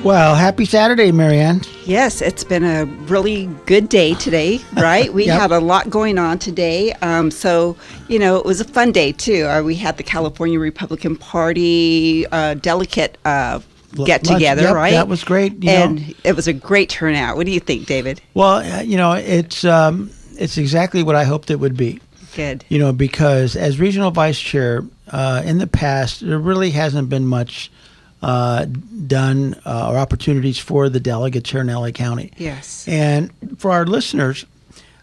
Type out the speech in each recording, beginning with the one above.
Well, happy Saturday, Marianne. Yes, it's been a really good day today, right? We Yep. had a lot going on today. It was a fun day, too. We had the California Republican Party delegate get-together, Yep, right? that was great. It was a great turnout. What do you think, David? Well, it's exactly what I hoped it would be. Good. Because as regional vice chair, in the past, there really hasn't been much done or opportunities for the delegates here in LA County. Yes. And for our listeners,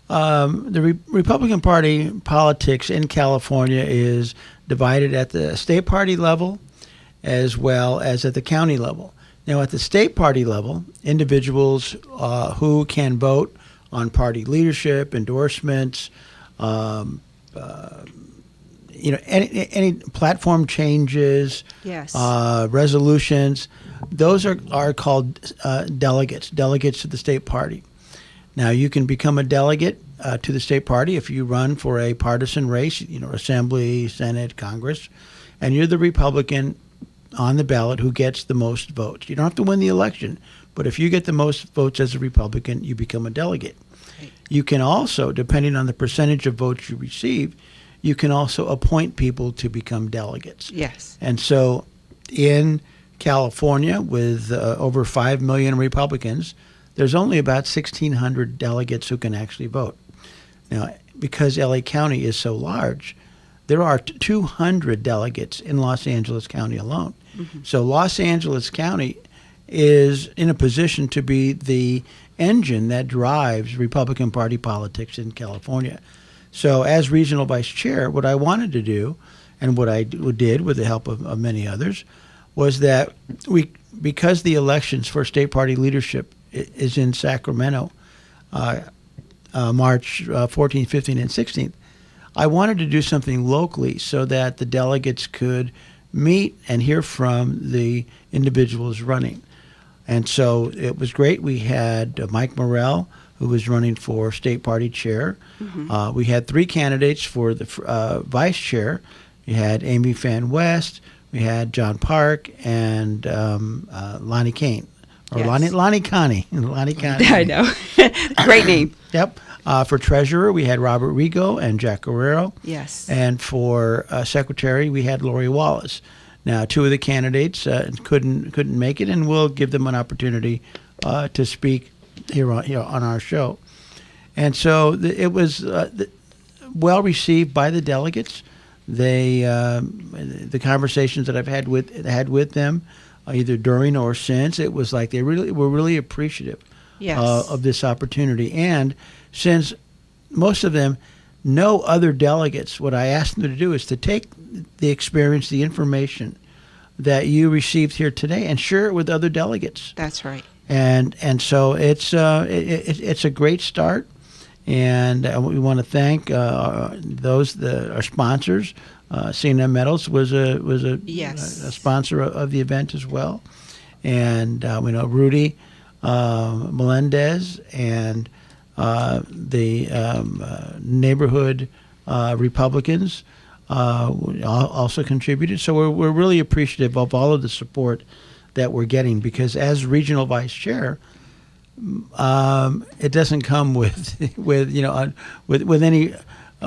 the Republican Party politics in California is divided at the state party level as well as at the county level. Now, at the state party level, individuals who can vote on party leadership, endorsements, any platform changes, Yes. resolutions, those are called delegates to the state party. Now, you can become a delegate to the state party if you run for a partisan race, Assembly, Senate, Congress, and you're the Republican on the ballot who gets the most votes. You don't have to win the election, but if you get the most votes as a Republican, you become a delegate. Right. You can also, depending on the percentage of votes you receive, you can also appoint people to become delegates. Yes. And so in California, with over 5 million Republicans, there's only about 1,600 delegates who can actually vote. Now, because LA County is so large, there are 200 delegates in Los Angeles County alone. Mm-hmm. So Los Angeles County is in a position to be the engine that drives Republican Party politics in California. So as regional vice chair, what I wanted to do, and what I did with the help of many others, was that because the elections for state party leadership is in Sacramento, March 14th, 15th, and 16th, I wanted to do something locally so that the delegates could meet and hear from the individuals running. And so it was great. We had Mike Morrell, who was running for state party chair. Mm-hmm. We had 3 candidates for the vice chair. We had Amy Fan West, we had John Park, and Lonnie Kane. Or Yes. Lonnie Connie. Lonnie Connie. I know. Great name. Yep. For treasurer, we had Robert Rigo and Jack Guerrero. Yes. And for secretary, we had Lori Wallace. Now, 2 of the candidates couldn't make it, and we'll give them an opportunity to speak here on our show. And so it was well received by the delegates. They the conversations that I've had with them, either during or since, it was like they were really appreciative. Yes. Of this opportunity. And since most of them know other delegates, what I asked them to do is to take the experience, the information that you received here today, and share it with other delegates. That's right. And so it's a great start, and we want to thank our sponsors. C&M Metals was a Yes. a sponsor of the event as well, and we know Rudy Melendez and the neighborhood Republicans also contributed. So we're really appreciative of all of the support that we're getting, because as regional vice chair, it doesn't come with any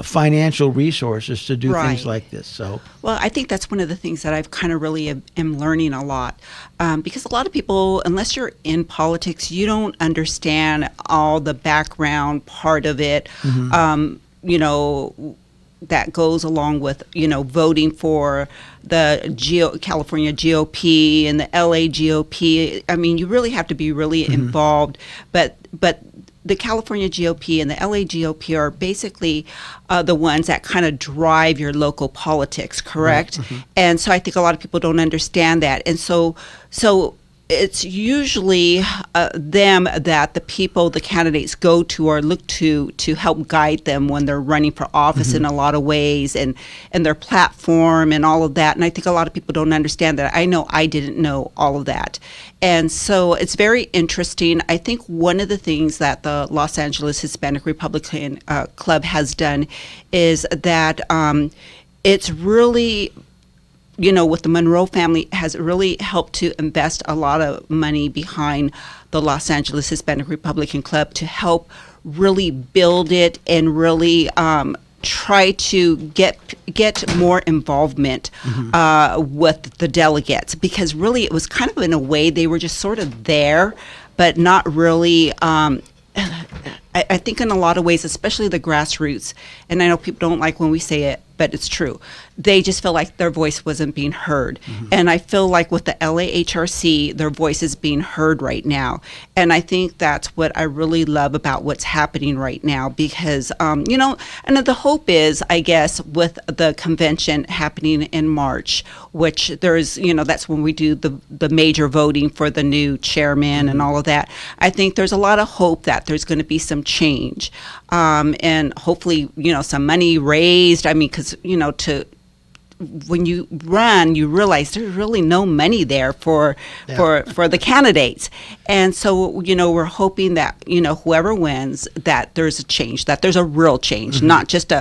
financial resources to do Right. things like this. So Well, I think that's one of the things that I've kind of really am learning a lot, because a lot of people, unless you're in politics, you don't understand all the background part of it. Mm-hmm. That goes along with voting for the California GOP and the LA GOP. I mean, you really have to be really Mm-hmm. involved, but the California GOP and the LA GOP are basically the ones that kind of drive your local politics, correct? Right. Mm-hmm. And so I think a lot of people don't understand that. And so it's usually them that the candidates go to or look to help guide them when they're running for office Mm-hmm. in a lot of ways, and their platform and all of that. And I think a lot of people don't understand that. I know I didn't know all of that. And so it's very interesting. I think one of the things that the Los Angeles Hispanic Republican Club has done is that it's really with the Monroe family, has really helped to invest a lot of money behind the Los Angeles Hispanic Republican Club to help really build it and really try to get more involvement with the delegates, because really it was kind of, in a way, they were just sort of there, but not really. I think in a lot of ways, especially the grassroots, and I know people don't like when we say it, but it's true, they just feel like their voice wasn't being heard. And I feel like with the LAHRC, their voice is being heard right now. And I think that's what I really love about what's happening right now, because, and the hope is, I guess, with the convention happening in March, which there's, that's when we do the major voting for the new chairman and all of that. I think there's a lot of hope that there's going to be some change, and hopefully, some money raised. I mean, because, when you run, you realize there's really no money there for the candidates. And so, we're hoping that, whoever wins, that there's a change, that there's a real change, not just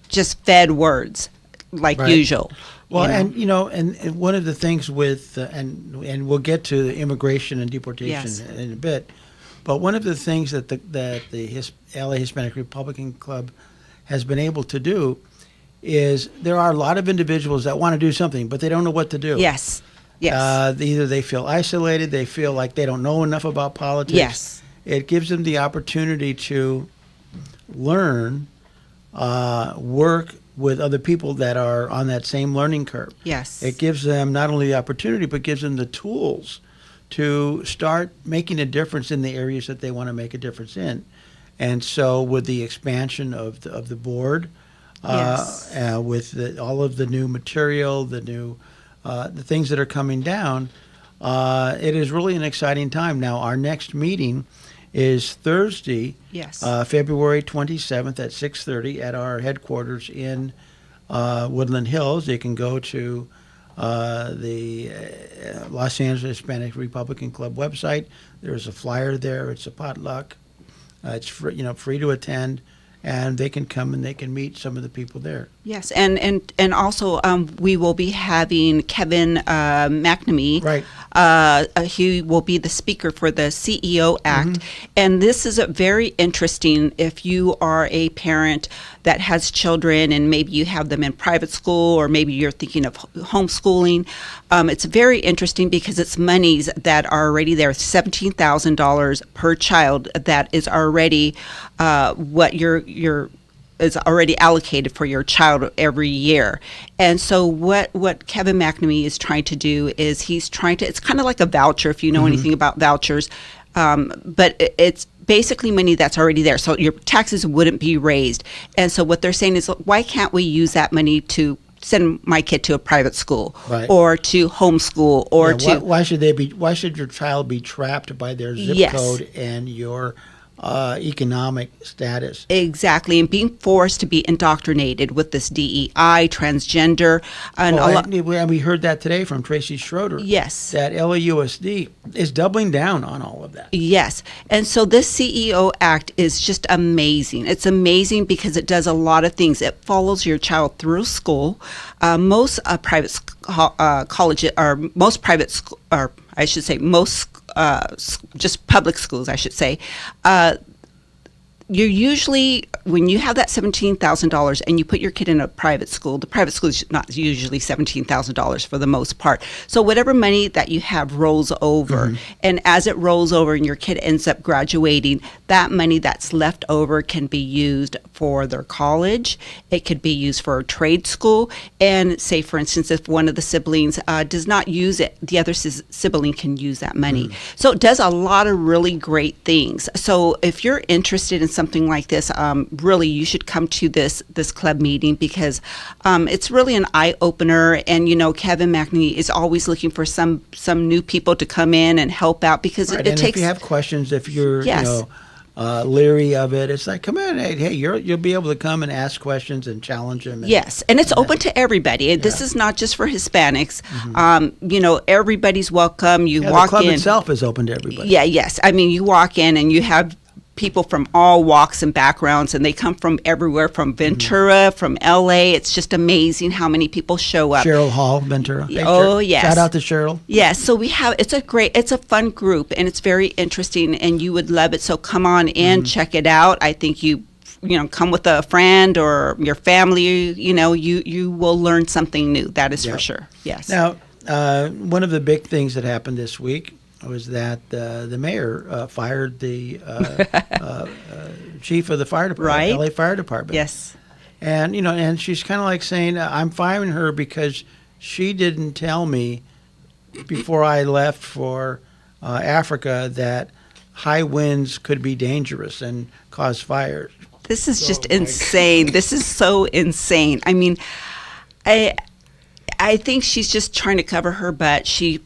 just fed words like usual. Well, and one of the things with, and we'll get to the immigration and deportation in a bit, but one of the things that the LA Hispanic Republican Club has been able to do is there are a lot of individuals that want to do something, but they don't know what to do. Yes. Either they feel isolated, they feel like they don't know enough about politics. Yes. It gives them the opportunity to learn, work with other people that are on that same learning curve. Yes. It gives them not only the opportunity, but gives them the tools to start making a difference in the areas that they want to make a difference in. And so with the expansion of the board, with all of the new material, the things that are coming down, it is really an exciting time. Now, our next meeting is Thursday, February 27th at 6:30 at our headquarters in Woodland Hills. You can go to the Los Angeles Hispanic Republican Club website. There's a flyer there. It's a potluck. It's free, free to attend, and they can come and they can meet some of the people there. Yes, and also we will be having Kevin McNamee. Right. He will be the speaker for the CEO Act, and this is very interesting if you are a parent that has children and maybe you have them in private school or maybe you're thinking of homeschooling. It's very interesting because it's monies that are already there, $17,000 per child, that is already what is already allocated for your child every year. And so what Kevin McNamee is trying to do is he's trying to, it's kind of like a voucher, if you know anything about vouchers, but it's basically money that's already there. So your taxes wouldn't be raised. And so what they're saying is, why can't we use that money to send my kid to a private school or to homeschool or why should your child be trapped by their zip code and your economic status? Exactly, and being forced to be indoctrinated with this DEI, transgender, and we heard that today from Tracy Schroeder. Yes, that LAUSD is doubling down on all of that. Yes, and so this CEO Act is just amazing. It's amazing because it does a lot of things. It follows your child through school. Most private colleges, or most private school, or I should say most just public schools, I should say, you're usually, when you have that $17,000 and you put your kid in a private school, the private school is not usually $17,000 for the most part. So whatever money that you have rolls over, and as it rolls over and your kid ends up graduating, that money that's left over can be used for their college. It could be used for a trade school. And say, for instance, if one of the siblings does not use it, the other sibling can use that money. So it does a lot of really great things. So if you're interested in something like this, really you should come to this club meeting, because it's really an eye-opener. And Kevin McNamee is always looking for some new people to come in and help out, because it takes. If you have questions, if you're leery of it, it's like, come in, hey, you'll be able to come and ask questions and challenge them. Yes, and it's open to everybody. This is not just for Hispanics. Everybody's welcome. You walk the club in. itself is open to everybody. Yes. I mean, you walk in and you have people from all walks and backgrounds, and they come from everywhere, from Ventura, from LA. It's just amazing how many people show up. Cheryl Hall, Ventura. Hey, Oh, yes. Shout out to Cheryl. Yes, so it's a fun group, and it's very interesting, and you would love it. So come on in, check it out. I think you come with a friend or your family. You will learn something new. That is for sure. Yes. Now, one of the big things that happened this week was that the mayor fired the chief of the fire department, Right. LA Fire Department. Yes. And and she's kind of like saying, I'm firing her because she didn't tell me before I left for Africa that high winds could be dangerous and cause fires. This is just insane. This is so insane. I mean, I think she's just trying to cover her butt. She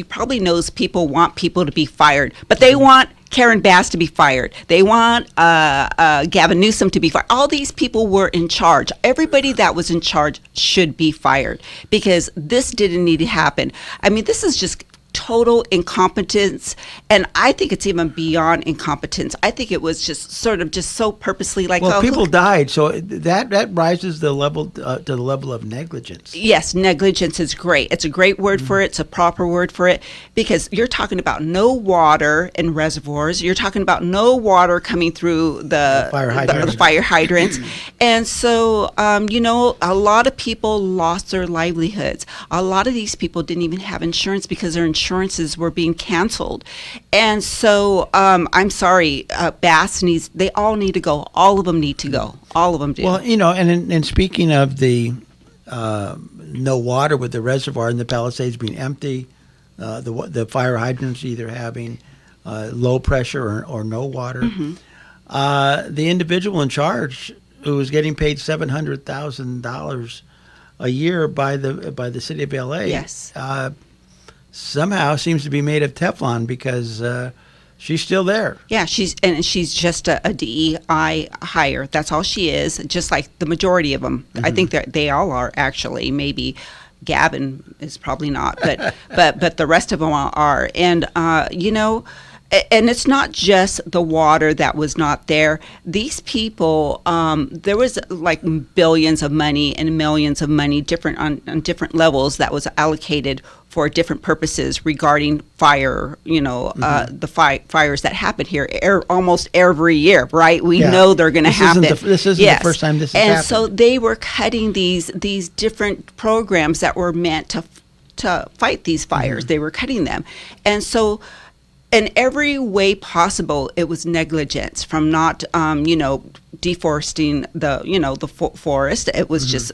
probably knows people want people to be fired, but they want Karen Bass to be fired. They want Gavin Newsom to be fired. All these people were in charge. Everybody that was in charge should be fired because this didn't need to happen. I mean, this is just total incompetence, and I think it's even beyond incompetence. I think it was just sort of just so purposely like, Well, people died, so that rises the level to the level of negligence. Yes, negligence is great. It's a great word for it. It's a proper word for it because you're talking about no water in reservoirs. You're talking about no water coming through the fire hydrants. And so, a lot of people lost their livelihoods. A lot of these people didn't even have insurance because their insurances were being canceled. And so, I'm sorry, Bass they all need to go. All of them need to go. All of them do. Well, and speaking of the no water with the reservoir and the Palisades being empty, the fire hydrants either having low pressure or no water, the individual in charge who was getting paid $700,000 a year by the city of LA, yes. Somehow seems to be made of Teflon because she's still there. Yeah, she's just a DEI hire. That's all she is, just like the majority of them. I think that they all are actually. Maybe Gavin is probably not, but the rest of them are. And and it's not just the water that was not there. These people, there was like billions of money and millions of money on different levels that was allocated for different purposes regarding fire, the fires that happen here almost every year, right? We know they're going to happen. This isn't the first time this has happened. And so they were cutting these different programs that were meant to fight these fires. They were cutting them. And so in every way possible, it was negligence from not, deforesting the forest. It was just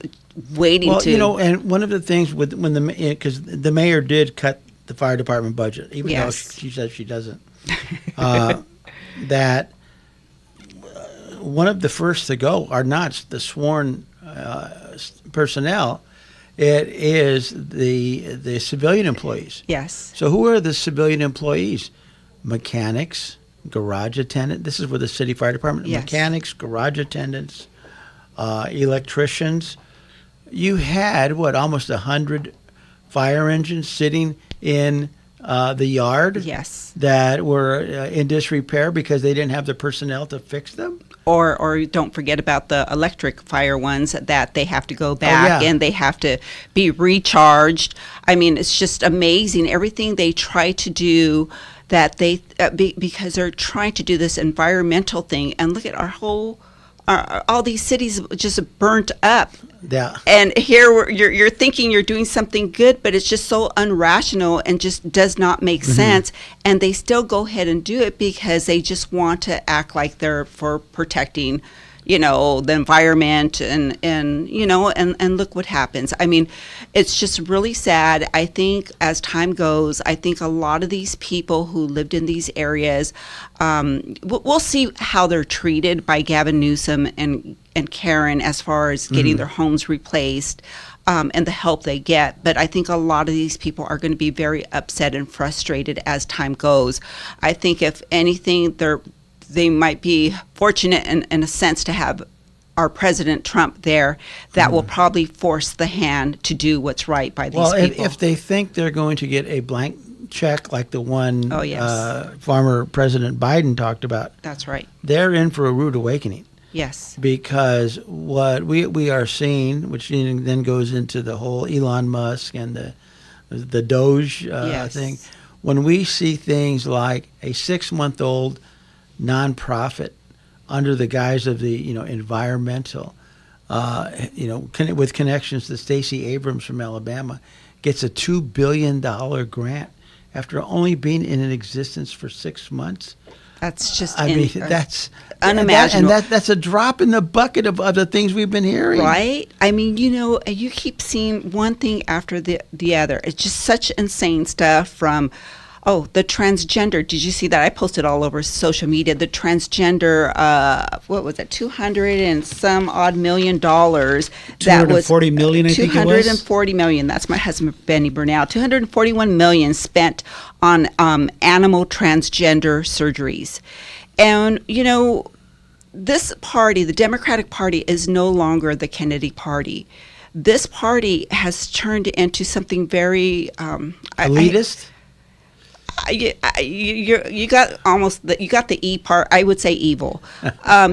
waiting to. And one of the things because the mayor did cut the fire department budget, even though she says she doesn't. That one of the first to go are not the sworn personnel. It is the civilian employees. Yes. So who are the civilian employees? Mechanics, garage attendant. This is with the city fire department. Yes. Mechanics, garage attendants, electricians. You had almost 100 fire engines sitting in the yard. Yes. That were in disrepair because they didn't have the personnel to fix them. Or don't forget about the electric fire ones that they have to go back and they have to be recharged. I mean, it's just amazing everything they try to do. That they because they're trying to do this environmental thing, and look at all these cities just burnt up. Yeah. And here you're thinking you're doing something good, but it's just so irrational and just does not make sense. And they still go ahead and do it because they just want to act like they're for protecting, the environment and look what happens. I mean, it's just really sad. I think as time goes, I think a lot of these people who lived in these areas, we'll see how they're treated by Gavin Newsom and Karen as far as getting their homes replaced and the help they get. But I think a lot of these people are going to be very upset and frustrated as time goes. I think if anything, they might be fortunate in a sense to have our President Trump there that will probably force the hand to do what's right by these people. If they think they're going to get a blank check like the one Oh, yes. former President Biden talked about, That's right. they're in for a rude awakening. Yes. Because what we are seeing, which then goes into the whole Elon Musk and the Doge Yes. thing, when we see things like a 6-month-old nonprofit under the guise of the environmental, with connections to Stacey Abrams from Alabama, gets a $2 billion grant after only being in existence for 6 months. That's just That's unimaginable. That's a drop in the bucket of other things we've been hearing. Right? I mean, you keep seeing one thing after the other. It's just such insane stuff from, the transgender. Did you see that? I posted all over social media. The transgender, what was it, 200 and some odd $million. That was $240 million, I think it was. $240 million. That's my husband, Benny Burnell. $241 million spent on animal transgender surgeries. And, this party, the Democratic Party, is no longer the Kennedy Party. This party has turned into something very Elitist? you got the E part. I would say evil,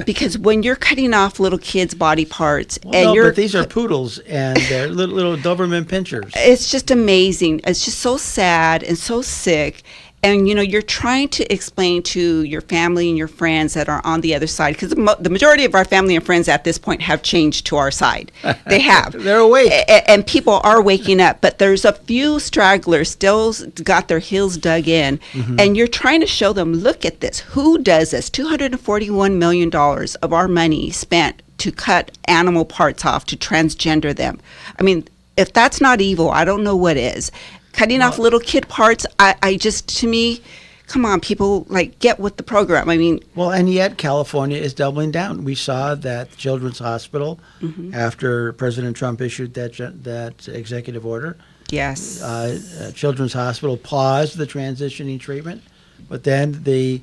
because when you're cutting off little kids' body parts but these are poodles and they're little Doberman pinchers. it's just amazing. It's just so sad and so sick. And, you're trying to explain to your family and your friends that are on the other side, because the majority of our family and friends at this point have changed to our side. They have. They're awake. And people are waking up, but there's a few stragglers still got their heels dug in. Mm-hmm. And you're trying to show them, look at this. Who does this? $241 million of our money spent to cut animal parts off, to transgender them. I mean, if that's not evil, I don't know what is. Cutting off little kid parts, I just, to me, come on, people, get with the program. I mean, Well, and yet California is doubling down. We saw that Children's Hospital, after President Trump issued that executive order, yes. Children's Hospital paused the transitioning treatment, but then the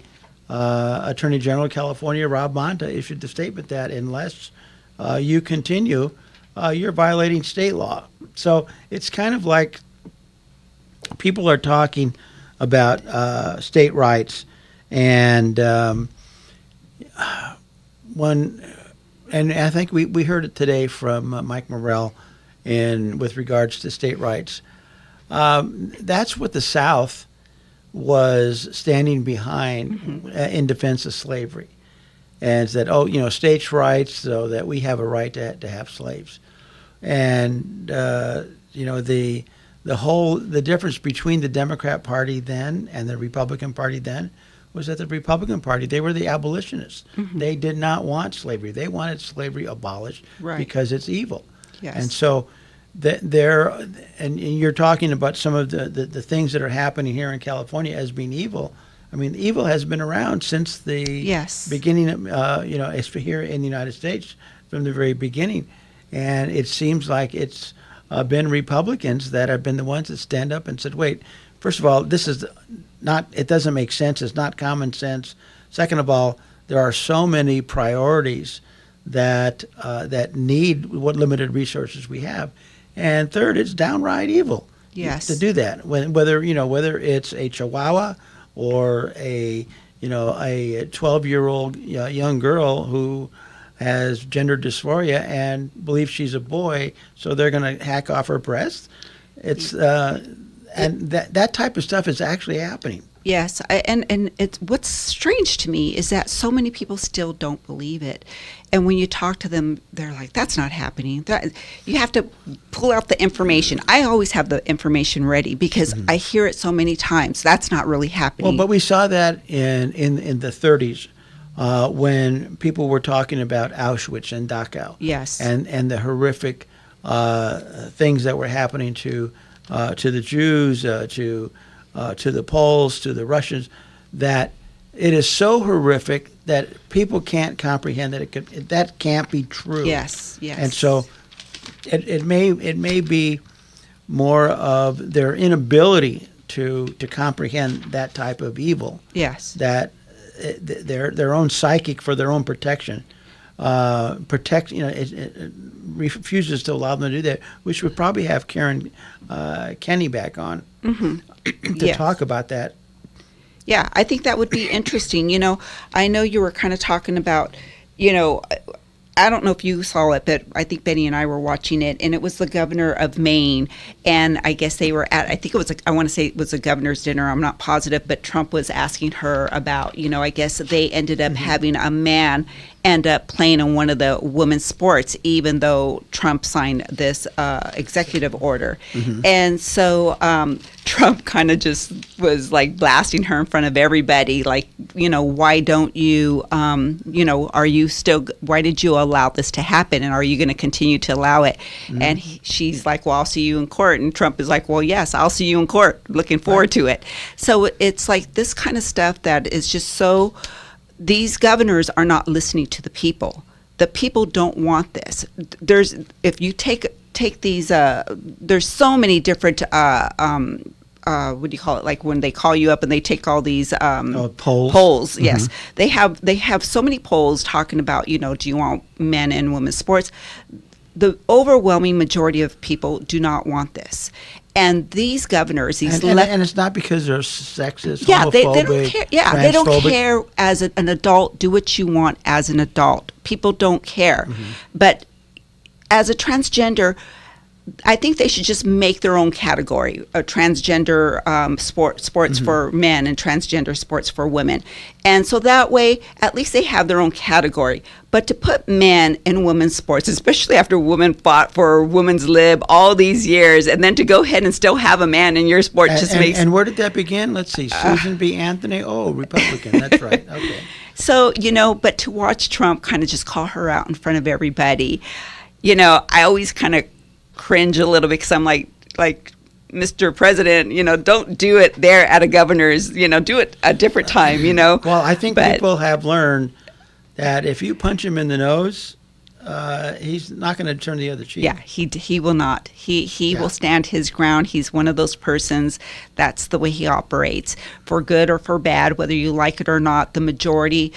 Attorney General of California, Rob Bonta, issued the statement that unless you continue, you're violating state law. So it's kind of like people are talking about state rights, and and I think we heard it today from Mike Morrell with regards to state rights. That's what the South was standing behind in defense of slavery, and said, states' rights, so that we have a right to have slaves, and the difference between the Democrat Party then and the Republican Party then was that the Republican Party, they were the abolitionists. They did not want slavery. They wanted slavery abolished because it's evil. Yes. And so and you're talking about some of the things that are happening here in California as being evil. I mean, evil has been around since the beginning of, it's here in the United States from the very beginning. And it seems like it's been Republicans that have been the ones that stand up and said, wait, first of all, this is not, it doesn't make sense. It's not common sense. Second of all, there are so many priorities that need what limited resources we have. And third, it's downright evil to do that. Whether it's a Chihuahua or a 12-year-old young girl who has gender dysphoria and believes she's a boy, so they're going to hack off her breast. It's and that type of stuff is actually happening. Yes, and it's what's strange to me is that so many people still don't believe it, and when you talk to them, they're like, "That's not happening." You have to pull out the information. I always have the information ready because I hear it so many times. That's not really happening. Well, but we saw that in the 30s. When people were talking about Auschwitz and Dachau, yes, and the horrific things that were happening to the Jews, to the Poles, to the Russians, that it is so horrific that people can't comprehend that that can't be true. Yes, yes. And so it may be more of their inability to comprehend that type of evil. Yes. That their own psychic for their own protection protect, it refuses to allow them to do that, which would probably have Karen Kenny back on to Yes. talk about that. Yeah, I think that would be interesting. I know you were kind of talking about, I don't know if you saw it, but I think Betty and I were watching it, and it was the governor of Maine, and I guess they were I think it was, I want to say it was a governor's dinner, I'm not positive, but Trump was asking her about, I guess they ended up having a man end up playing in one of the women's sports, even though Trump signed this executive order. And so Trump kind of just was like blasting her in front of everybody, like, why don't you, are you still, why did you allow this to happen? And are you going to continue to allow it? And she's like, well, I'll see you in court. And Trump is like, well, yes, I'll see you in court. Looking forward to it. So it's like this kind of stuff that is just so, these governors are not listening to the people. The people don't want this. If you take these, there's so many different, what do you call it? Like when they call you up and they take all these Polls. Polls, yes. They have so many polls talking about, do you want men and women's sports? The overwhelming majority of people do not want this. And these governors, and it's not because they're sexist, yeah, they homophobic, don't care. Yeah, they don't transphobic. care as an adult. Do what you want as an adult. People don't care. But as a transgender, I think they should just make their own category: a transgender sports for men and transgender sports for women. And so that way, at least they have their own category. But to put men in women's sports, especially after women fought for women's lib all these years, and then to go ahead and still have a man in your sport just makes... And where did that begin? Let's see. Susan B. Anthony. Oh, Republican. That's right. Okay. So, but to watch Trump kind of just call her out in front of everybody, I always kind of cringe a little bit because I'm like, Mr. President, don't do it there at a governor's, do it a different time, Well, I think people have learned that if you punch him in the nose, he's not going to turn the other cheek. Yeah, he will not. He will stand his ground. He's one of those persons. That's the way he operates, for good or for bad, whether you like it or not. The majority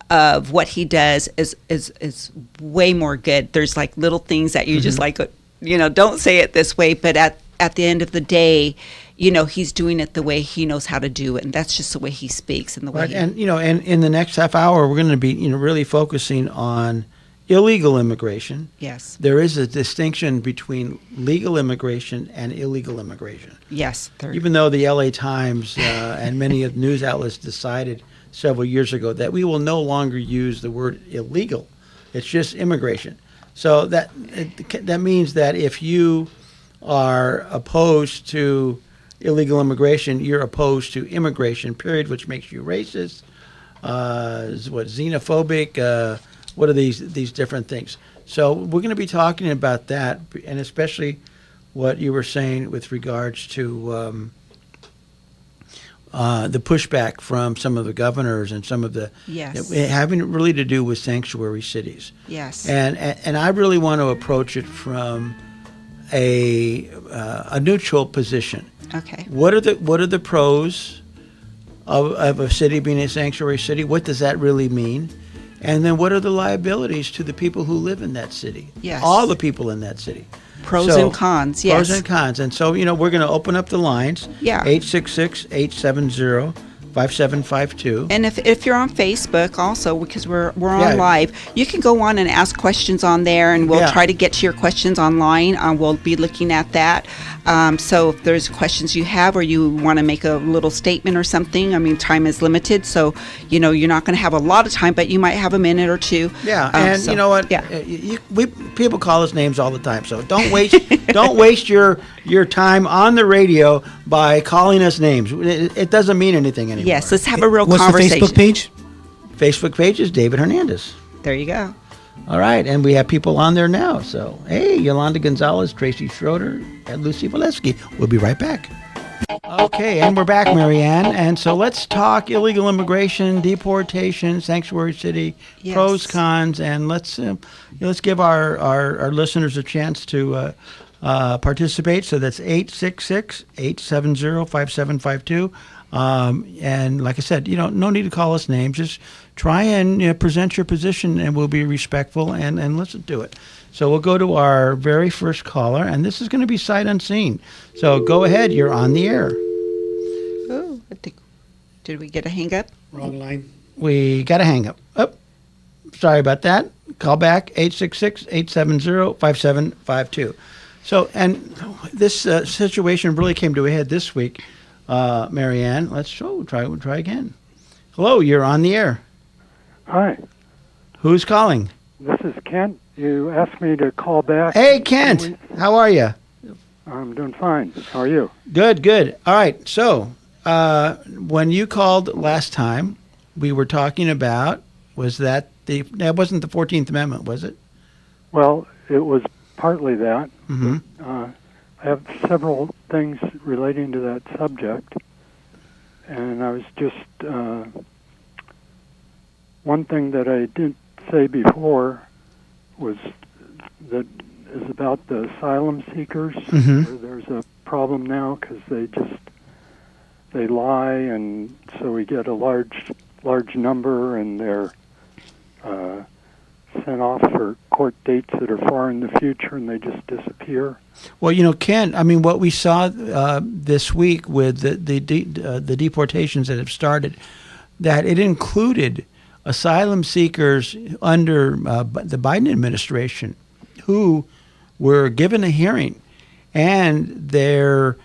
of what he does is way more good. There's like little things that you just like, don't say it this way, but at the end of the day, he's doing it the way he knows how to do it, and that's just the way he speaks and the way. Right, and in the next half hour, we're going to be really focusing on illegal immigration. Yes. There is a distinction between legal immigration and illegal immigration. Yes. Even though the LA Times and many of the news outlets decided several years ago that we will no longer use the word illegal, it's just immigration. So that means that if you are opposed to illegal immigration, you're opposed to immigration, period, which makes you racist, xenophobic, what are these different things. So we're going to be talking about that, and especially what you were saying with regards to the pushback from some of the governors and some of the having really to do with sanctuary cities. Yes. And I really want to approach it from a neutral position. Okay. What are the pros of a city being a sanctuary city? What does that really mean? And then what are the liabilities to the people who live in that city? Yes. All the people in that city. Pros and cons, yes. Pros and cons. And so, we're going to open up the lines. Yeah. 866-870-5752. And if you're on Facebook also, because we're on live, you can go on and ask questions on there, and we'll try to get to your questions online. We'll be looking at that. So if there's questions you have or you want to make a little statement or something, time is limited. So, you're not going to have a lot of time, but you might have a minute or two. Yeah, and you know what? Yeah. People call us names all the time, so don't waste your time on the radio by calling us names. It doesn't mean anything anymore. Yes, let's have a real What's conversation. What's the Facebook page? Facebook page is David Hernandez. There you go. All right, and we have people on there now. So, hey, Yolanda Gonzalez, Tracy Schroeder, and Lucy Valesky. We'll be right back. Okay, and we're back, Marianne. And so let's talk illegal immigration, deportation, sanctuary city, Yes. pros, cons, and let's give our listeners a chance to participate. So that's 866-870-5752. And like I said, no need to call us names. Just try and present your position, and we'll be respectful and listen to it. So we'll go to our very first caller, and this is going to be sight unseen. So go ahead. You're on the air. Oh, I think, did we get a hang up? Wrong line. We got to hang up. Oh, sorry about that. Call back 866-870-5752. So, and this situation really came to a head this week, Marianne. We'll try again. Hello, you're on the air. Hi, Who's calling? this is Kent. You asked me to call back. Hey, Kent. How are you? I'm doing fine. How are you? Good. All right. So, when you called last time, we were talking about, that wasn't the 14th Amendment, was it? Well, it was partly that. Mm-hmm. I have several things relating to that subject, and I was just one thing that I didn't say before was that is about the asylum seekers. Mm-hmm. Where there's a problem now because they lie, and so we get a large number, and they're sent off for court dates that are far in the future, and they just disappear. Well, Kent, I mean, what we saw this week with the deportations that have started, that it included asylum seekers under the Biden administration who were given a hearing, and their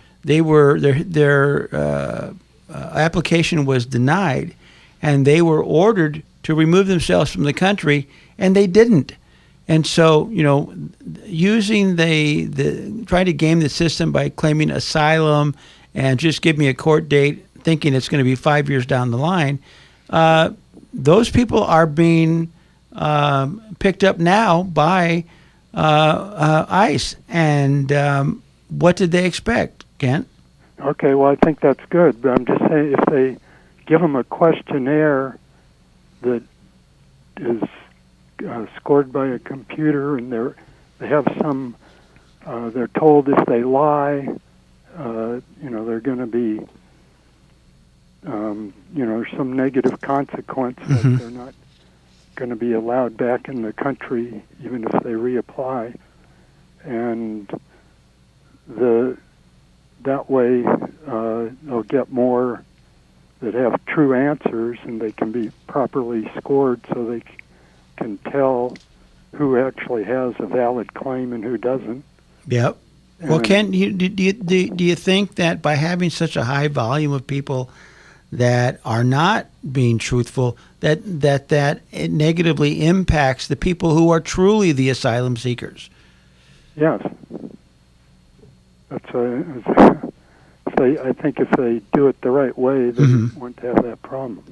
application was denied, and they were ordered to remove themselves from the country, and they didn't. And so, using trying to game the system by claiming asylum and just give me a court date, thinking it's going to be 5 years down the line, those people are being picked up now by ICE. And what did they expect, Kent? Okay, well, I think that's good, but I'm just saying if they give them a questionnaire that is scored by a computer, and they have some, they're told if they lie, they're going to be, there's some negative consequence that they're not going to be allowed back in the country even if they reapply, and that way they'll get more that have true answers, and they can be properly scored so they can tell who actually has a valid claim and who doesn't. Yep. Well, Ken, do you think that by having such a high volume of people that are not being truthful, that it negatively impacts the people who are truly the asylum seekers? Yes. I think if they do it the right way, they won't have that problem.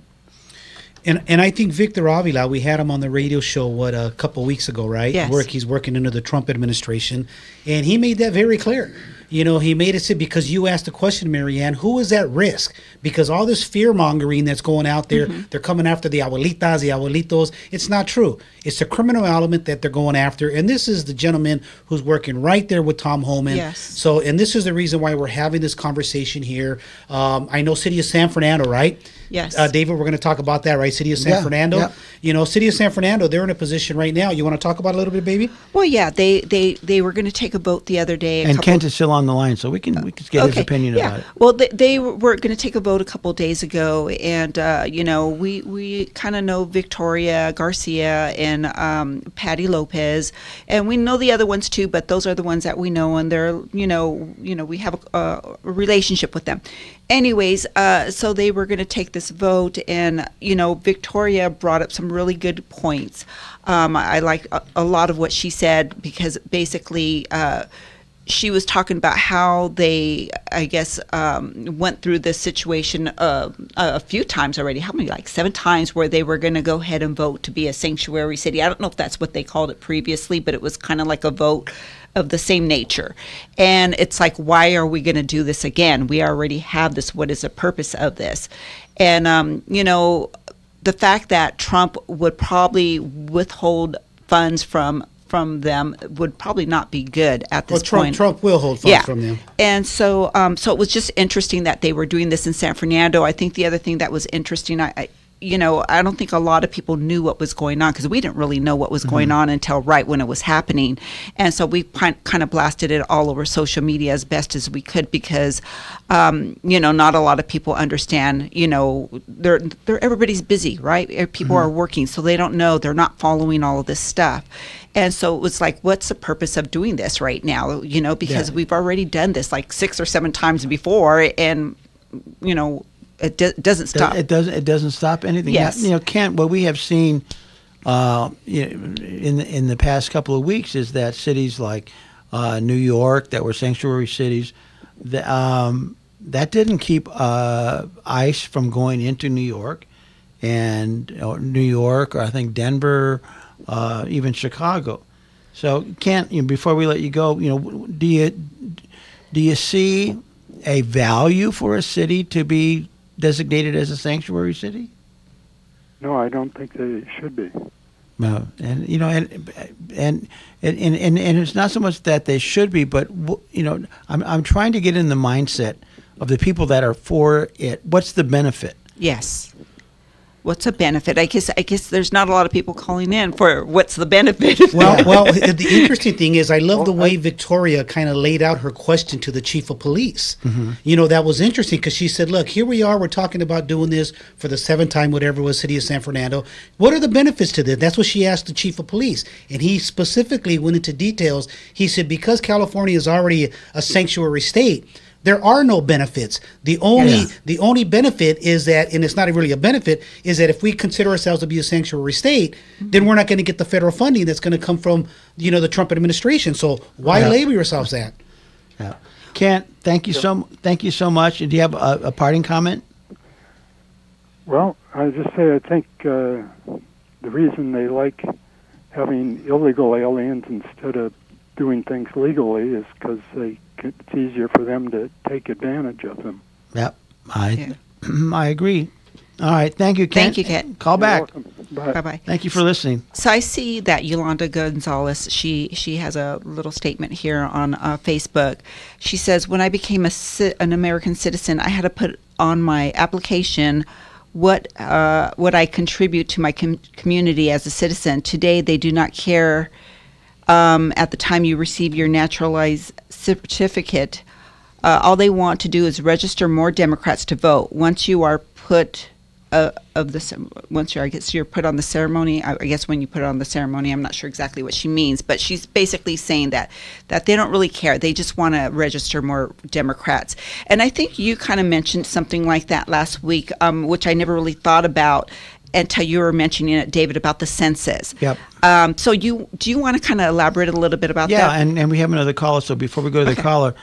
And I think Victor Avila, we had him on the radio show, a couple weeks ago, right? Yes. He's working under the Trump administration, and he made that very clear. He made it say, because you asked the question, Marianne, who is at risk? Because all this fear-mongering that's going out there, they're coming after the abuelitas, the abuelitos. It's not true. It's a criminal element that they're going after, and this is the gentleman who's working right there with Tom Homan. Yes. So, and this is the reason why we're having this conversation here. I know City of San Fernando, right? Yes. David, we're going to talk about that, right? City of San Fernando. Yeah. City of San Fernando, they're in a position right now. You want to talk about it a little bit, baby? Well, yeah, they were going to take a vote the other day. And Kent is still on the line, so we can get his opinion about it. Well, they were going to take a vote a couple days ago, and we kind of know Victoria Garcia and Patty Lopez, and we know the other ones too, but those are the ones that we know, and they're we have a relationship with them. Anyways, so they were going to take this vote, and Victoria brought up some really good points. I like a lot of what she said, because basically she was talking about how they, I guess, went through this situation a few times already. How many? Like 7 times, where they were going to go ahead and vote to be a sanctuary city. I don't know if that's what they called it previously, but it was kind of like a vote of the same nature. And it's like, why are we going to do this again? We already have this. What is the purpose of this? And, the fact that Trump would probably withhold funds from from them would probably not be good at Well, this point. Trump will hold funds from them. And so, so it was just interesting that they were doing this in San Fernando. I think the other thing that was interesting, I don't think a lot of people knew what was going on because we didn't really know what was going on until right when it was happening. And so we kind of blasted it all over social media as best as we could because, not a lot of people understand, they're everybody's busy, right? People are working, so they don't know, they're not following all of this stuff. And so it was like, what's the purpose of doing this right now? Because we've already done this like 6 or 7 times before and, it doesn't stop. It doesn't stop anything. Yes. Kent, what we have seen in the past couple of weeks is that cities like New York that were sanctuary cities, that didn't keep ICE from going into New York, and New York, or I think Denver, even Chicago. So, Kent, before we let you go, do you see a value for a city to be designated as a sanctuary city? No, I don't think they should be. No, and and it's not so much that they should be, but I'm trying to get in the mindset of the people that are for it. What's the benefit? Yes. What's a benefit? I guess there's not a lot of people calling in for what's the benefit. Well, the interesting thing is I love the way Victoria kind of laid out her question to the chief of police. That was interesting because she said, look, here we are. We're talking about doing this for the 7th time, whatever it was, city of San Fernando. What are the benefits to this? That's what she asked the chief of police. And he specifically went into details. He said, because California is already a sanctuary state, there are no benefits. The only benefit is that, and it's not really a benefit, is that if we consider ourselves to be a sanctuary state, then we're not going to get the federal funding that's going to come from, the Trump administration. So why label yourselves that? Yeah. Kent, thank you so much. Do you have a parting comment? Well, I just say I think the reason they like having illegal aliens instead of doing things legally is because it's easier for them to take advantage of them. Yep, I agree. All right, thank you, Kent. Thank you, Kent. Call back. Bye. Bye-bye. Thank you for listening. So I see that Yolanda Gonzalez, she has a little statement here on Facebook. She says, when I became an American citizen, I had to put on my application what I contribute to my community as a citizen. Today, they do not care. At the time you receive your naturalized certificate, all they want to do is register more Democrats to vote. Once you are put you're put on the ceremony. I guess when you put it on the ceremony, I'm not sure exactly what she means, but she's basically saying that they don't really care. They just want to register more Democrats. And I think you kind of mentioned something like that last week, which I never really thought about until you were mentioning it, David, about the census. Yep. So do you want to kind of elaborate a little bit about that? Yeah, and we have another caller. So before we go to the caller,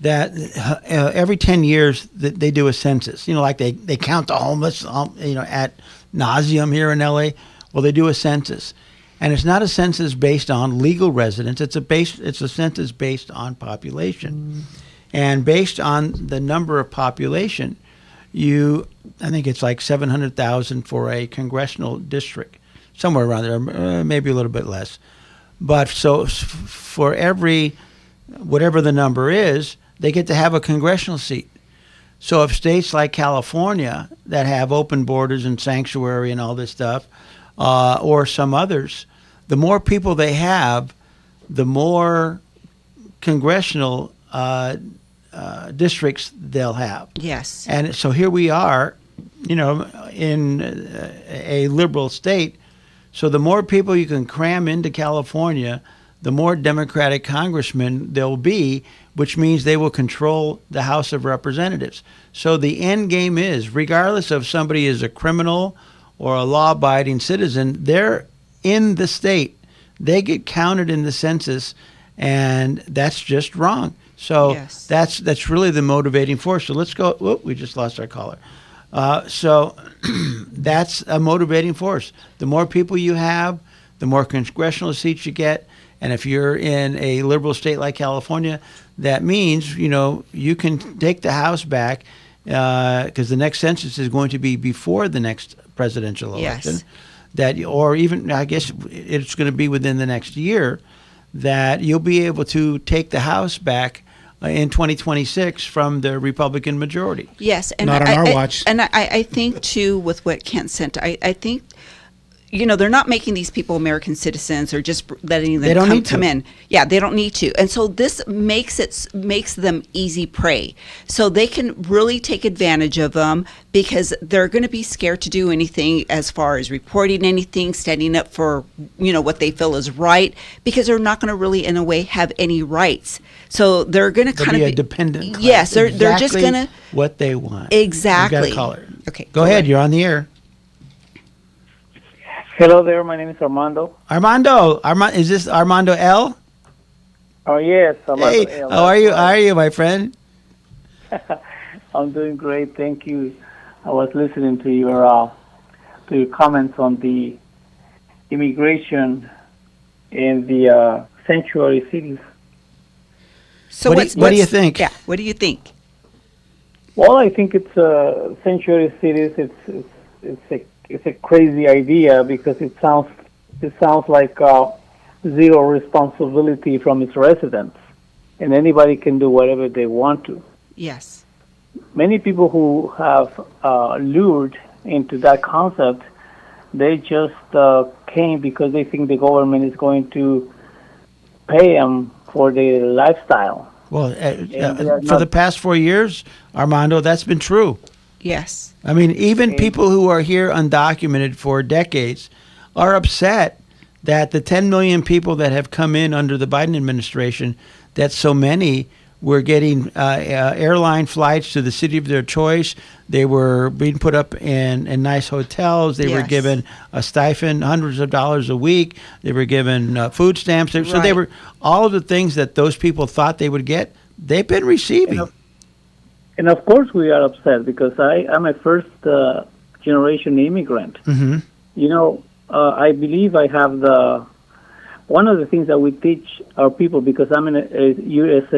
that every 10 years they do a census. Like they count the homeless, at nauseum here in LA. Well, they do a census, and it's not a census based on legal residents. It's a census based on population, and based on the number of population, I think it's like 700,000 for a congressional district, somewhere around there, maybe a little bit less. But so for every, whatever the number is, they get to have a congressional seat. So if states like California that have open borders and sanctuary and all this stuff, or some others, the more people they have, the more congressional districts they'll have. Yes. And so here we are, in a liberal state. So the more people you can cram into California, the more Democratic congressmen there will be, which means they will control the House of Representatives. So the end game is, regardless of somebody is a criminal or a law-abiding citizen, they're in the state. They get counted in the census, and that's just wrong. So Yes. that's really the motivating force. So let's go. Whoop, we just lost our caller. So that's a motivating force. The more people you have, the more congressional seats you get. And if you're in a liberal state like California, that means, you can take the House back because the next census is going to be before the next presidential election. Yes. that, or even I guess it's going to be within the next year, that you'll be able to take the House back in 2026 from the Republican majority. Yes, and Not on our watch. And I think too, with what Kent sent, I think, they're not making these people American citizens or just letting them They don't need to. come in. Yeah, they don't need to, and so this makes them easy prey. So they can really take advantage of them because they're going to be scared to do anything as far as reporting anything, standing up for what they feel is right, because they're not going to really, in a way, have any rights. So they're going to They'll kind be of a dependent class. Yes, they're just Exactly going to what they want. exactly. You've got a caller. Okay, Go ahead. You're on the air. Hello there, my name is Armando. Armando, is this Armando L? Oh yes, Armando. Hey, how are you? How are you, my friend? I'm doing great, thank you. I was listening to your comments on the immigration in the sanctuary cities. So What do you think? Yeah, what do you think? Well, I think it's sanctuary cities. It's a crazy idea because it sounds like zero responsibility from its residents, and anybody can do whatever they want to. Yes. Many people who have lured into that concept, they just came because they think the government is going to pay them for their lifestyle. Well, they are for the not- past 4 years, Armando, that's been true. Yes. I mean, even people who are here undocumented for decades are upset that the 10 million people that have come in under the Biden administration, that so many were getting airline flights to the city of their choice. They were being put up in nice hotels. They were Yes. given a stipend, hundreds of dollars a week. They were given food stamps. So they Right. were all of the things that those people thought they would get, they've been receiving. And of course, we are upset because I'm a first generation immigrant. Mm-hmm. I believe I have one of the things that we teach our people, because I'm a U.S.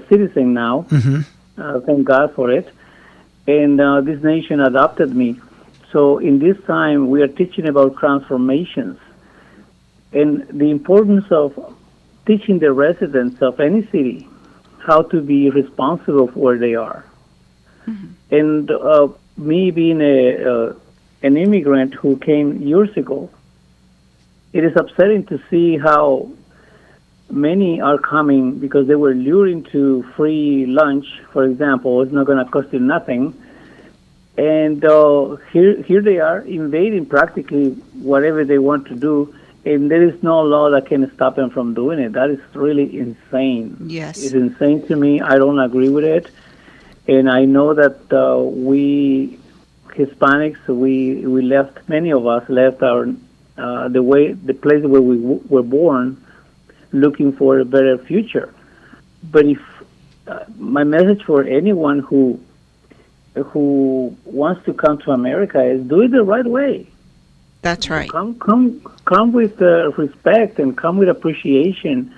citizen now. Mm-hmm. Thank God for it. And this nation adopted me. So in this time, we are teaching about transformations and the importance of teaching the residents of any city how to be responsible for where they are. Mm-hmm. And me being an immigrant who came years ago, it is upsetting to see how many are coming because they were lured into free lunch, for example. It's not going to cost you nothing. And here they are invading practically whatever they want to do, and there is no law that can stop them from doing it. That is really insane. Yes. It's insane to me. I don't agree with it. And I know that we Hispanics, we left, many of us left our the place where we were born, looking for a better future. But if my message for anyone who wants to come to America is do it the right way. That's right. Come with respect and come with appreciation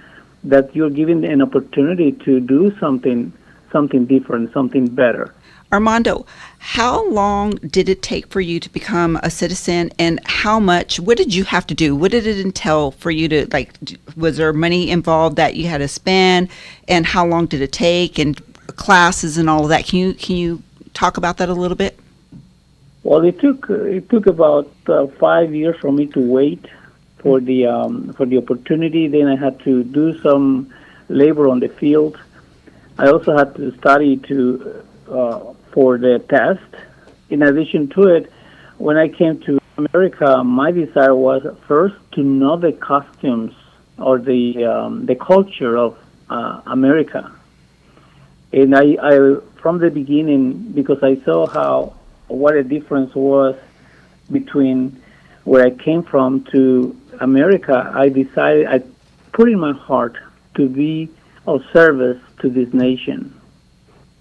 that you're given an opportunity to do something different, something better. Armando, how long did it take for you to become a citizen, and what did you have to do? What did it entail for you to, was there money involved that you had to spend, and how long did it take, and classes and all of that? Can you talk about that a little bit? Well, it took about 5 years for me to wait for the opportunity. Then I had to do some labor on the field. I also had to study for the test. In addition to it, when I came to America, my desire was first to know the costumes or the culture of America. And I from the beginning, because I saw what a difference was between where I came from to America, I decided, I put in my heart to be of service to this nation.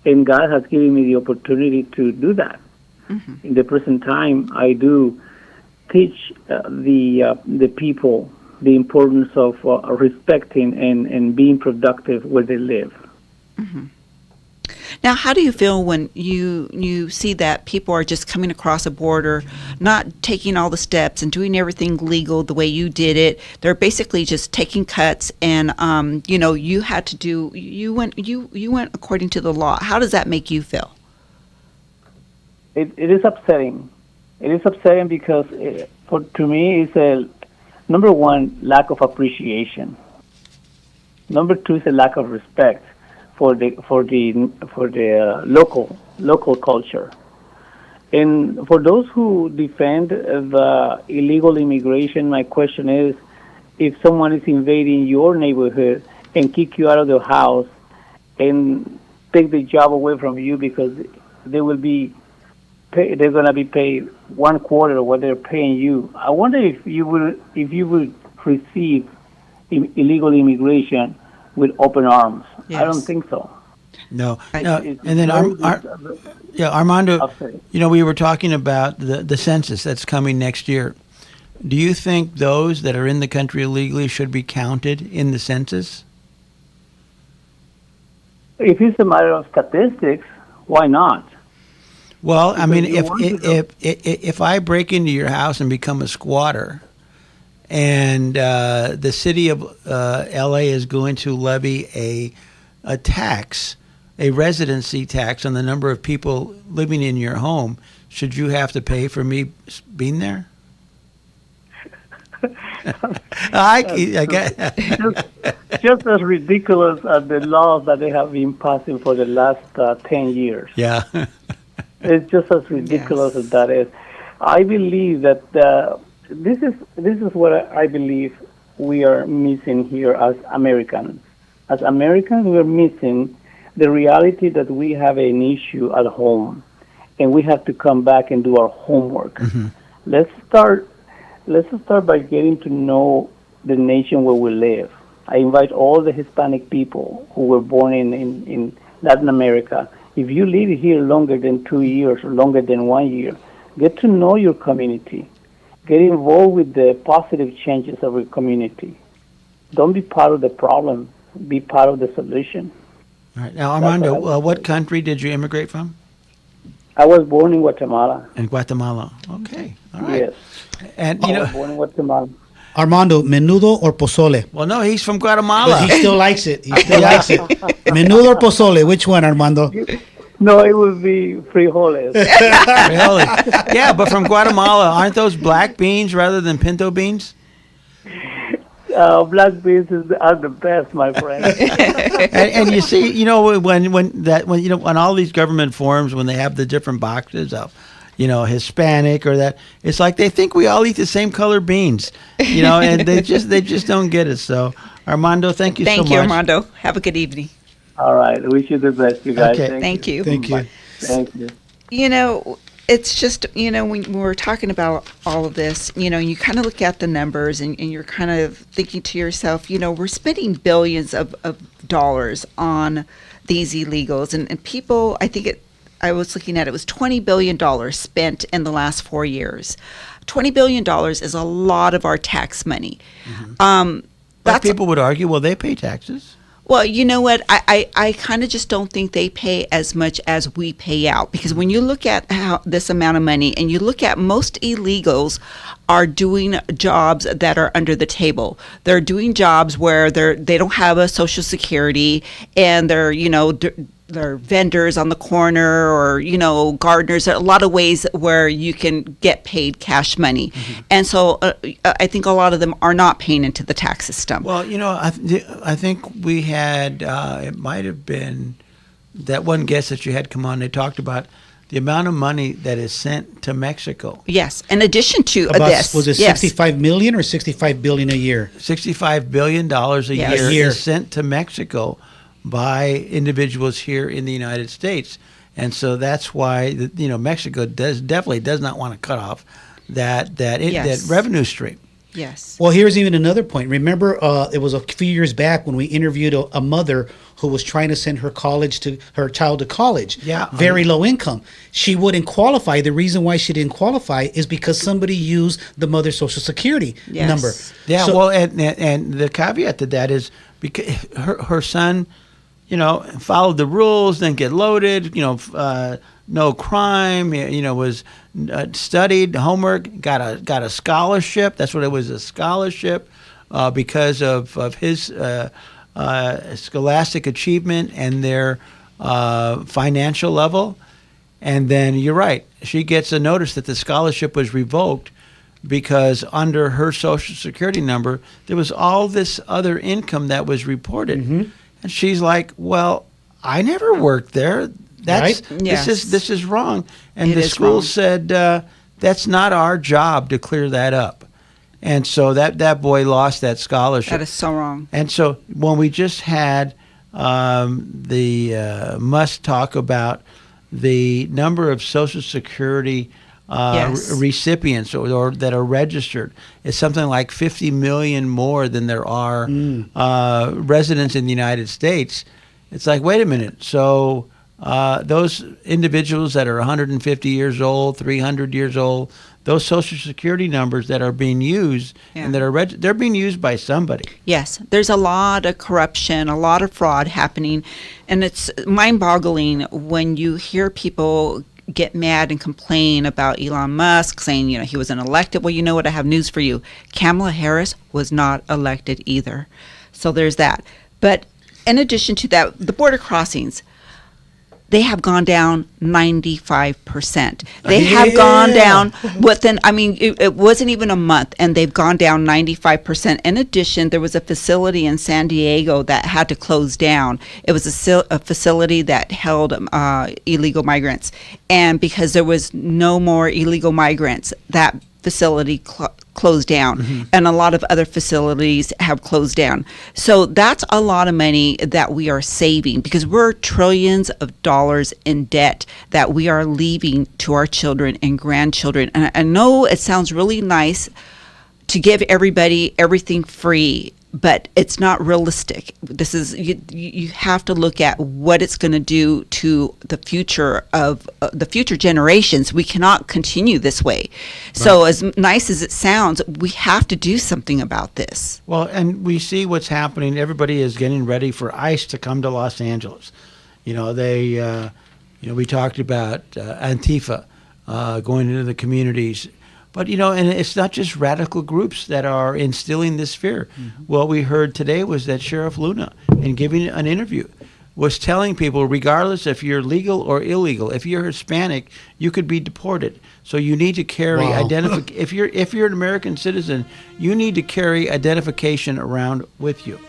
And God has given me the opportunity to do that. Mm-hmm. In the present time, I do teach the people the importance of respecting and being productive where they live. Mm-hmm. Now, how do you feel when you see that people are just coming across a border, not taking all the steps and doing everything legal the way you did it? They're basically just taking cuts, and you had to do you went according to the law. How does that make you feel? It is upsetting. It is upsetting because to me, it's a number one, lack of appreciation. Number two is a lack of respect for the local culture. And for those who defend the illegal immigration, my question is, if someone is invading your neighborhood and kick you out of the house and take the job away from you because they're going to be paid 1/4 of what they're paying you. I wonder if you would receive illegal immigration with open arms. Yes. I don't think so. No. It's And then Armando, upsetting. we were talking about the census that's coming next year. Do you think those that are in the country illegally should be counted in the census? If it's a matter of statistics, why not? Well, I mean, Because you want to if I break into your house and become a squatter, and the city of L.A. is going to levy a tax, a residency tax on the number of people living in your home, should you have to pay for me being there? I get. Just as ridiculous as the laws that they have been passing for the last 10 years. Yeah. It's just as ridiculous as that is. I believe that this is what I believe we are missing here as Americans. As Americans, we are missing the reality that we have an issue at home, and we have to come back and do our homework. Mm-hmm. Let's start by getting to know the nation where we live. I invite all the Hispanic people who were born in Latin America. If you live here longer than 2 years or longer than 1 year, get to know your community. Get involved with the positive changes of your community. Don't be part of the problem. Be part of the solution. All right. Now, Armando, what country did you immigrate from? I was born in Guatemala. In Guatemala. Okay. All right. Yes. And, I was born in Guatemala. Armando, menudo or pozole? well, no, he's from But Guatemala. he still likes it. He still likes it. Menudo or pozole? Which one, Armando? No, it would be frijoles. Really? Yeah, but from Guatemala, aren't those black beans rather than pinto beans? Black beans are the best, my friend. And you see, when all these government forms, when they have the different boxes of, Hispanic or that, it's like they think we all eat the same color beans, and they just don't get it. So, Armando, thank you so much. Thank you, Armando. Have a good evening. All right. Wish you the best, you guys. Okay. Thank you. Thank you. Thank you. It's just, when we're talking about all of this, you kind of look at the numbers and you're kind of thinking to yourself, we're spending billions of dollars on these illegals. And people, I was looking at it was $20 billion spent in the last 4 years. $20 billion is a lot of our tax money. But That's people would argue, well, they pay taxes. Well, you know what? I kind of just don't think they pay as much as we pay out, because when you look at how this amount of money and you look at most illegals are doing jobs that are under the table. They're doing jobs where they don't have a social security, and they're they're vendors on the corner, or gardeners. There are a lot of ways where you can get paid cash money, and so I think a lot of them are not paying into the tax system. Well, I think we had, it might have been that one guest that you had come on, they talked about the amount of money that is sent to Mexico. Yes, in addition to About, this, was it yes. 65 million or 65 billion a year? $65 billion a Yes. year A year. is sent to Mexico by individuals here in the United States. And so that's why, Mexico definitely does not want to cut off that Yes. revenue stream. Yes. Well, here's even another point. Remember, it was a few years back when we interviewed a mother who was trying to send her child to college. Yeah. Very low income. She wouldn't qualify. The reason why she didn't qualify is because somebody used the mother's social security Yes. number. Yeah, So- well, and the caveat to that is because her son followed the rules, didn't get loaded, no crime, was studied, homework, got a scholarship. That's what it was, a scholarship, because of his scholastic achievement and their financial level. And then you're right, she gets a notice that the scholarship was revoked because under her Social Security number, there was all this other income that was reported. And she's like, well, I never worked there. That's Right? Yes. this is wrong. And It the is school wrong. said, that's not our job to clear that up. And so that boy lost that scholarship. That is so wrong. And so when we just had must talk about the number of Social Security Yes. recipients or that are registered, is something like 50 million more than there are residents in the United States. It's like, wait a minute. So those individuals that are 150 years old, 300 years old, those Social Security numbers that are being used Yeah. and that are they're being used by somebody. Yes, there's a lot of corruption, a lot of fraud happening, and it's mind-boggling when you hear people get mad and complain about Elon Musk saying, he wasn't elected. Well, you know what? I have news for you. Kamala Harris was not elected either. So there's that. But in addition to that, the border crossings, they have gone down 95%. They have gone down within, it wasn't even a month, and they've gone down 95%. In addition, there was a facility in San Diego that had to close down. It was a facility that held illegal migrants. And because there was no more illegal migrants, that facility closed down, and a lot of other facilities have closed down. So that's a lot of money that we are saving, because we're trillions of dollars in debt that we are leaving to our children and grandchildren. And I know it sounds really nice to give everybody everything free, but it's not realistic. This is you have to look at what it's going to do to the future of the future generations. We cannot continue this way. So as nice as it sounds, we have to do something about this. Well, and we see what's happening. Everybody is getting ready for ICE to come to Los Angeles. We talked about Antifa going into the communities. But, and it's not just radical groups that are instilling this fear. What we heard today was that Sheriff Luna, in giving an interview, was telling people, regardless if you're legal or illegal, if you're Hispanic, you could be deported. So you need to carry Wow. if you're an American citizen, you need to carry identification around with you.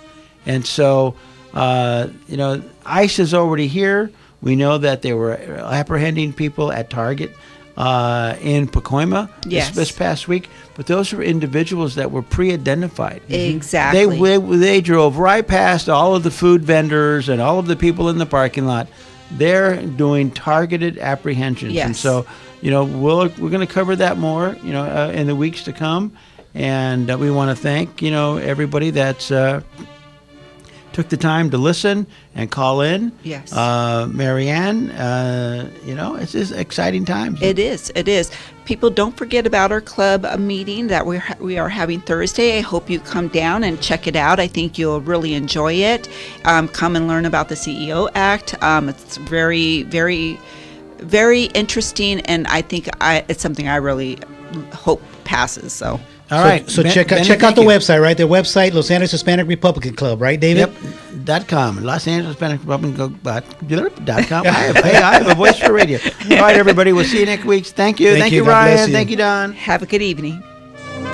And so, ICE is already here. We know that they were apprehending people at Target in Pacoima Yes. this past week, but those were individuals that were pre-identified. Exactly. They drove right past all of the food vendors and all of the people in the parking lot. They're doing targeted apprehensions, Yes. and so we're going to cover that more in the weeks to come, and we want to thank everybody that's took the time to listen and call in. Yes. Marianne, it's just exciting times. It is. It is. People, don't forget about our club meeting that we are having Thursday. I hope you come down and check it out. I think you'll really enjoy it. Come and learn about the CEO Act. It's very, very, very interesting, and I think it's something I really hope passes. So. All right. So Ben- check Benny, out thank the you. website, right? Their website, Los Angeles Hispanic Republican Club, right, David? Yep. .com. Los Angeles Hispanic Republican .com. I have a voice for radio. All right, everybody. We'll see you next week. Thank you. Thank Thank you. you, God bless Ryan. you. Thank you, Don. Have a good evening.